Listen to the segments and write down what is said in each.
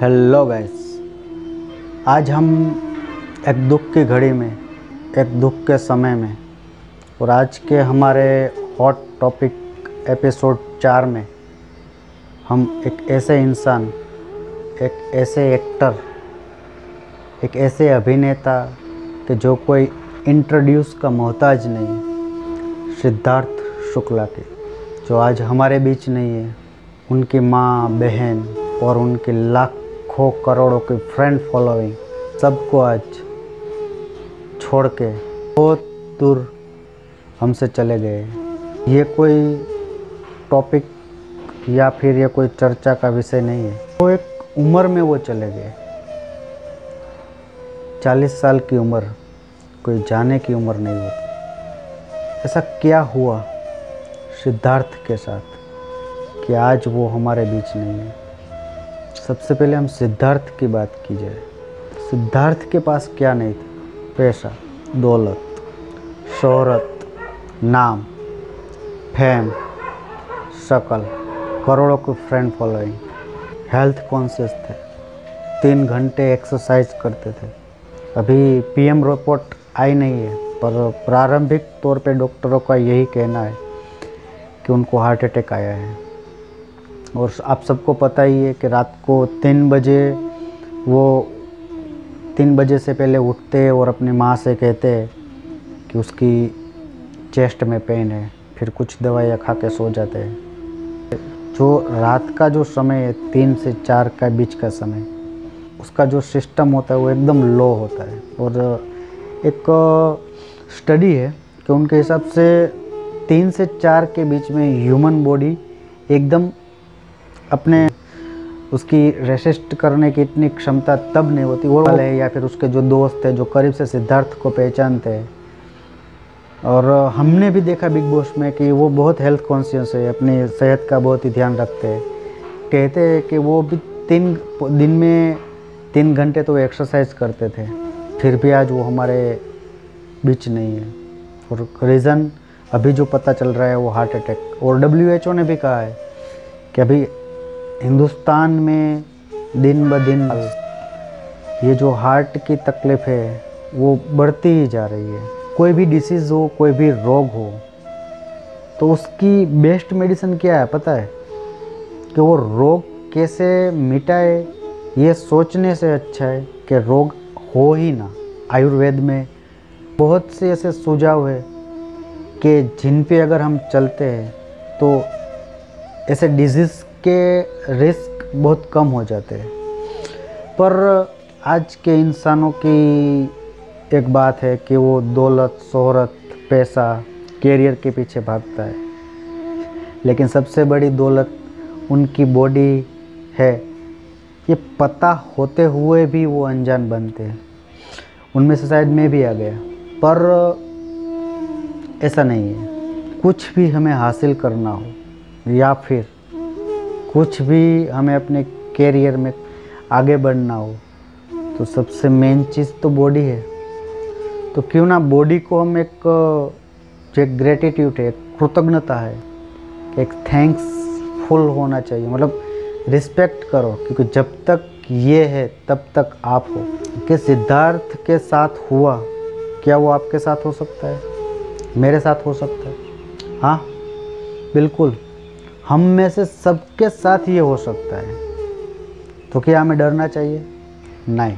Hello guys, आज हम एक दुख की घड़ी में, एक दुख के समय में और आज के हमारे हॉट टॉपिक एपिसोड 4 में हम एक ऐसे इंसान, एक ऐसे एक्टर, एक ऐसे अभिनेता कि जो कोई इंट्रोड्यूस का मोहताज नहीं है, सिद्धार्थ शुक्ला के, जो आज हमारे बीच नहीं है। उनकी माँ, बहन और उनके लाखों करोड़ों की फ्रेंड फॉलोइंग सबको आज छोड़ के बहुत दूर हमसे चले गए। ये कोई टॉपिक या फिर ये कोई चर्चा का विषय नहीं है। वो एक उम्र में वो चले गए, 40 साल की उम्र कोई जाने की उम्र नहीं होती। ऐसा क्या हुआ सिद्धार्थ के साथ कि आज वो हमारे बीच नहीं है। सबसे पहले हम सिद्धार्थ की बात की जाए। सिद्धार्थ के पास क्या नहीं था? पैसा, दौलत, शोहरत, नाम, फेम, शक्ल, करोड़ों की फ्रेंड फॉलोइंग, हेल्थ कॉन्शियस थे, 3 घंटे एक्सरसाइज करते थे। अभी पीएम रिपोर्ट आई नहीं है, पर प्रारंभिक तौर पे डॉक्टरों का यही कहना है कि उनको हार्ट अटैक आया है। और आप सबको पता ही है कि रात को 3 बजे वो 3 बजे से पहले उठते और अपनी माँ से कहते कि उसकी चेस्ट में पेन है, फिर कुछ दवाइयाँ खा के सो जाते हैं। जो रात का जो समय है 3 से 4 का बीच का समय, उसका जो सिस्टम होता है वो एकदम लो होता है। और एक स्टडी है कि उनके हिसाब से 3 से 4 के बीच में ह्यूमन बॉडी एकदम अपने उसकी रेसिस्ट करने की इतनी क्षमता तब नहीं होती। वो वाले या फिर उसके जो दोस्त हैं जो करीब से सिद्धार्थ को पहचानते हैं, और हमने भी देखा बिग बॉस में कि वो बहुत हेल्थ कॉन्शियस है, अपनी सेहत का बहुत ही ध्यान रखते हैं। कहते हैं कि वो भी 3 दिन में 3 घंटे तो एक्सरसाइज करते थे, फिर भी आज वो हमारे बीच नहीं है। और रीज़न अभी जो पता चल रहा है वो हार्ट अटैक। और WHO ने भी कहा है कि अभी हिंदुस्तान में दिन ब दिन ये जो हार्ट की तकलीफ़ है वो बढ़ती ही जा रही है। कोई भी डिसीज़ हो, कोई भी रोग हो, तो उसकी बेस्ट मेडिसिन क्या है पता है? कि वो रोग कैसे मिटाए, ये सोचने से अच्छा है कि रोग हो ही ना। आयुर्वेद में बहुत से ऐसे सुझाव है कि जिन पे अगर हम चलते हैं तो ऐसे डिजीज़ के रिस्क बहुत कम हो जाते हैं। पर आज के इंसानों की एक बात है कि वो दौलत, शोहरत, पैसा, कैरियर के पीछे भागता है, लेकिन सबसे बड़ी दौलत उनकी बॉडी है। ये पता होते हुए भी वो अनजान बनते हैं। उनमें से शायद मैं भी आ गया, पर ऐसा नहीं है। कुछ भी हमें हासिल करना हो या फिर कुछ भी हमें अपने कैरियर में आगे बढ़ना हो, तो सबसे मेन चीज़ तो बॉडी है। तो क्यों ना बॉडी को हम एक ग्रेटिट्यूड है, कृतज्ञता है, एक थैंक्सफुल होना चाहिए। मतलब रिस्पेक्ट करो, क्योंकि जब तक ये है तब तक आप हो। कि सिद्धार्थ के साथ हुआ, क्या वो आपके साथ हो सकता है? मेरे साथ हो सकता है? हाँ बिल्कुल, हम में से सबके साथ ये हो सकता है। तो क्या हमें डरना चाहिए? नहीं,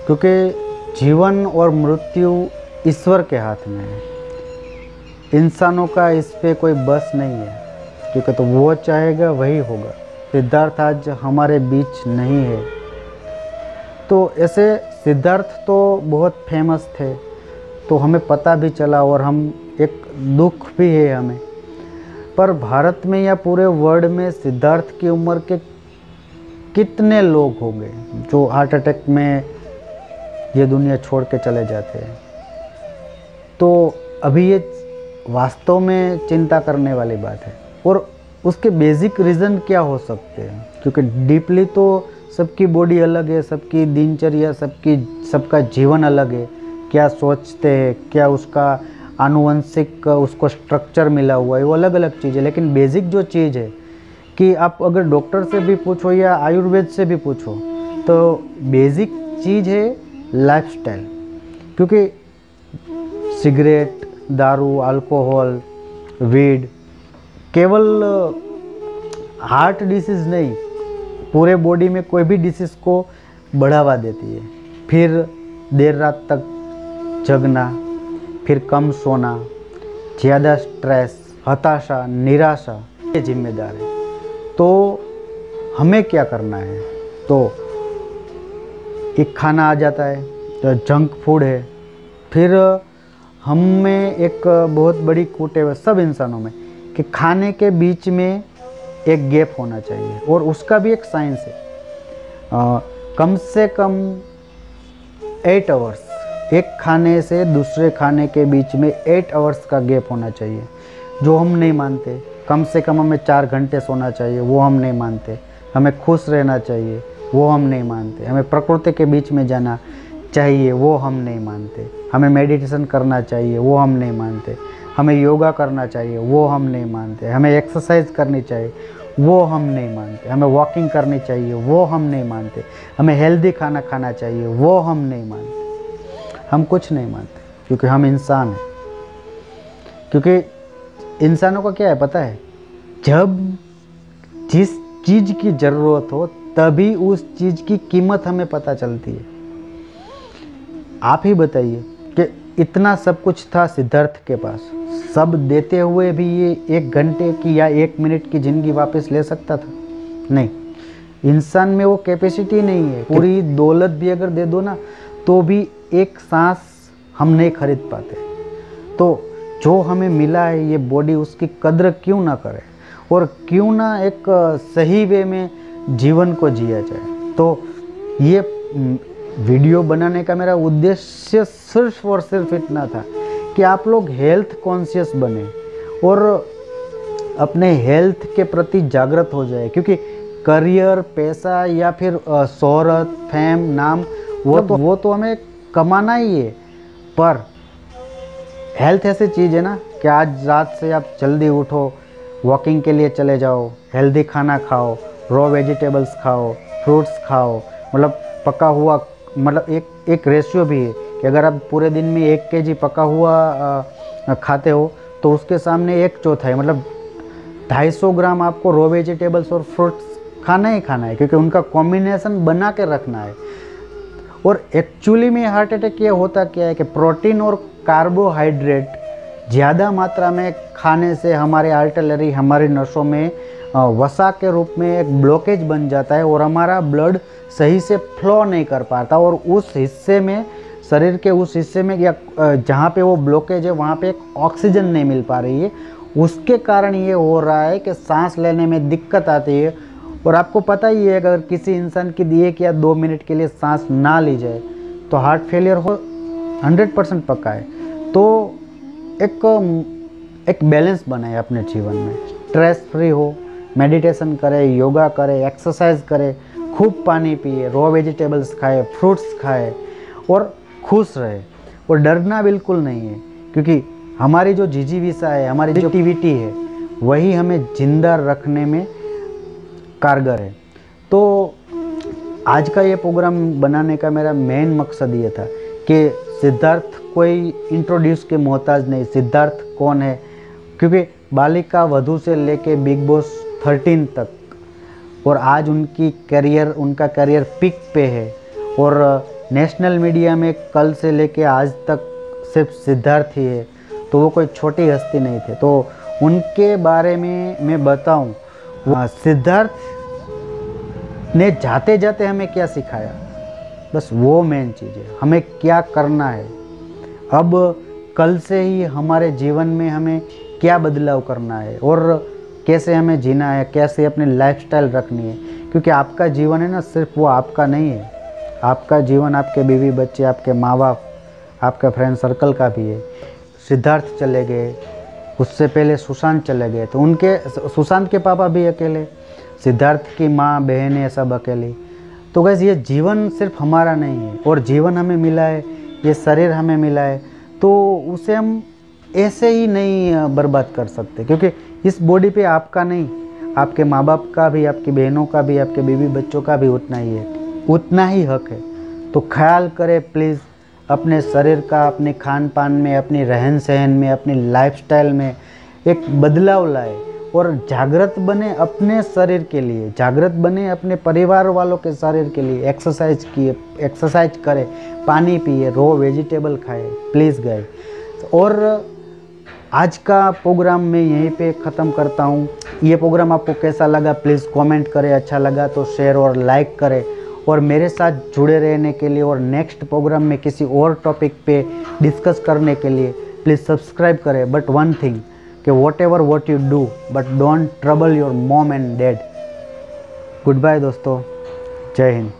क्योंकि जीवन और मृत्यु ईश्वर के हाथ में है। इंसानों का इस पे कोई बस नहीं है, क्योंकि तो वो चाहेगा वही होगा। सिद्धार्थ आज हमारे बीच नहीं है। तो ऐसे सिद्धार्थ तो बहुत फेमस थे, तो हमें पता भी चला और हम एक दुख भी है हमें। पर भारत में या पूरे वर्ल्ड में सिद्धार्थ की उम्र के कितने लोग होंगे जो हार्ट अटैक में ये दुनिया छोड़ के चले जाते हैं। तो अभी ये वास्तव में चिंता करने वाली बात है। और उसके बेसिक रीज़न क्या हो सकते हैं? क्योंकि डीपली तो सबकी बॉडी अलग है, सबकी दिनचर्या, सबका जीवन अलग है। क्या सोचते हैं, क्या उसका आनुवंशिक उसको स्ट्रक्चर मिला हुआ है, वो अलग अलग चीज़ है। लेकिन बेसिक जो चीज़ है कि आप अगर डॉक्टर से भी पूछो या आयुर्वेद से भी पूछो तो बेसिक चीज़ है लाइफस्टाइल। क्योंकि सिगरेट, दारू, अल्कोहल, वीड केवल हार्ट डिसीज़ नहीं, पूरे बॉडी में कोई भी डिसीज़ को बढ़ावा देती है। फिर देर रात तक जगना, फिर कम सोना, ज़्यादा स्ट्रेस, हताशा, निराशा, ये जिम्मेदार है। तो हमें क्या करना है? तो एक खाना आ जाता है तो जंक फूड है। फिर हम में एक बहुत बड़ी कूट है सब इंसानों में कि खाने के बीच में एक गैप होना चाहिए, और उसका भी एक साइंस है। कम से कम 8 आवर्स, एक खाने से दूसरे खाने के बीच में 8 आवर्स का गैप होना चाहिए, जो हम नहीं मानते। कम से कम हमें 4 घंटे सोना चाहिए, वो हम नहीं मानते। हमें खुश रहना चाहिए, वो हम नहीं मानते। हमें प्रकृति के बीच में जाना चाहिए, वो हम नहीं मानते। हमें मेडिटेशन करना चाहिए, वो हम नहीं मानते। हमें योगा करना चाहिए, वो हम नहीं मानते। हमें एक्सरसाइज करनी चाहिए, वो हम नहीं मानते। हमें वॉकिंग करनी चाहिए, वो हम नहीं मानते। हमें हेल्दी खाना खाना चाहिए, वो हम नहीं मानते। हम कुछ नहीं मानते क्योंकि हम इंसान हैं। क्योंकि इंसानों का क्या है पता है, जब जिस चीज़ की ज़रूरत हो तभी उस चीज़ की कीमत हमें पता चलती है। आप ही बताइए कि इतना सब कुछ था सिद्धार्थ के पास, सब देते हुए भी ये 1 घंटे की या 1 मिनट की ज़िंदगी वापस ले सकता था? नहीं, इंसान में वो कैपेसिटी नहीं है। पूरी दौलत भी अगर दे दो ना तो भी एक सांस हम नहीं खरीद पाते। तो जो हमें मिला है ये बॉडी, उसकी कद्र क्यों ना करें, और क्यों ना एक सही वे में जीवन को जिया जाए। तो ये वीडियो बनाने का मेरा उद्देश्य सिर्फ और सिर्फ इतना था कि आप लोग हेल्थ कॉन्शियस बने और अपने हेल्थ के प्रति जागृत हो जाए। क्योंकि करियर, पैसा या फिर शोहरत, फेम, नाम वो तो हमें कमाना ही है, पर हेल्थ ऐसी चीज़ है ना कि आज रात से आप जल्दी उठो, वॉकिंग के लिए चले जाओ, हेल्दी खाना खाओ, रॉ वेजिटेबल्स खाओ, फ्रूट्स खाओ। मतलब पका हुआ, मतलब एक रेशियो भी है कि अगर आप पूरे दिन में 1 kg पका हुआ खाते हो तो उसके सामने 1/4 है, मतलब 250 ग्राम आपको रॉ वेजिटेबल्स और फ्रूट्स खाना ही खाना है, क्योंकि उनका कॉम्बिनेशन बना के रखना है। और एक्चुअली में हार्ट अटैक ये होता क्या है कि प्रोटीन और कार्बोहाइड्रेट ज़्यादा मात्रा में खाने से हमारे आर्टरी, हमारी नसों में वसा के रूप में एक ब्लॉकेज बन जाता है और हमारा ब्लड सही से फ्लो नहीं कर पाता, और उस हिस्से में, शरीर के उस हिस्से में या जहाँ पे वो ब्लॉकेज है वहाँ पे एक ऑक्सीजन नहीं मिल पा रही है। उसके कारण ये हो रहा है कि सांस लेने में दिक्कत आती है। और आपको पता ही है अगर किसी इंसान की 1 या 2 मिनट के लिए सांस ना ली जाए तो हार्ट फेलियर हो 100% पक्का है। तो एक बैलेंस बनाए अपने जीवन में, स्ट्रेस फ्री हो, मेडिटेशन करे, योगा करे, एक्सरसाइज करे, खूब पानी पिए, रॉ वेजिटेबल्स खाए, फ्रूट्स खाए और खुश रहे। और डरना बिल्कुल नहीं है, क्योंकि हमारी जो जिजीविषा है, हमारी जो एक्टिविटी है, वही हमें जिंदा रखने में कारगर है। तो आज का ये प्रोग्राम बनाने का मेरा मेन मकसद ये था कि सिद्धार्थ कोई इंट्रोड्यूस के मोहताज नहीं। सिद्धार्थ कौन है? क्योंकि बालिका वधू से लेके बिग बॉस 13 तक, और आज उनका करियर पीक पे है, और नेशनल मीडिया में कल से लेके आज तक सिर्फ सिद्धार्थ ही है। तो वो कोई छोटी हस्ती नहीं थे। तो उनके बारे में मैं बताऊं, सिद्धार्थ ने जाते जाते हमें क्या सिखाया, बस वो मेन चीज़ है। हमें क्या करना है, अब कल से ही हमारे जीवन में हमें क्या बदलाव करना है और कैसे हमें जीना है, कैसे अपनी लाइफस्टाइल रखनी है। क्योंकि आपका जीवन है ना, सिर्फ वो आपका नहीं है। आपका जीवन आपके बीवी बच्चे, आपके माँ बाप, आपका फ्रेंड सर्कल का भी है। सिद्धार्थ चले गए, उससे पहले सुशांत चले गए, तो सुशांत के पापा भी अकेले, सिद्धार्थ की माँ बहनें सब अकेली। तो गैस ये जीवन सिर्फ हमारा नहीं है, और जीवन हमें मिला है, ये शरीर हमें मिला है, तो उसे हम ऐसे ही नहीं बर्बाद कर सकते। क्योंकि इस बॉडी पे आपका नहीं, आपके माँ बाप का भी, आपकी बहनों का भी, आपके बीवी बच्चों का भी उतना ही है, उतना ही हक है। तो ख्याल करें प्लीज़ अपने शरीर का, अपने खान पान में, अपनी रहन सहन में, अपनी लाइफस्टाइल में एक बदलाव लाए और जागृत बने अपने शरीर के लिए, जागृत बने अपने परिवार वालों के शरीर के लिए। एक्सरसाइज करें, पानी पिए, रॉ वेजिटेबल खाए प्लीज़ गाइस। और आज का प्रोग्राम मैं यहीं पे ख़त्म करता हूँ। ये प्रोग्राम आपको कैसा लगा प्लीज़ कमेंट करें, अच्छा लगा तो शेयर और लाइक करें। और मेरे साथ जुड़े रहने के लिए और नेक्स्ट प्रोग्राम में किसी और टॉपिक पे डिस्कस करने के लिए प्लीज़ सब्सक्राइब करें। बट वन थिंग कि what you do but don't trouble your mom and dad. Good bye दोस्तों, जय हिंद।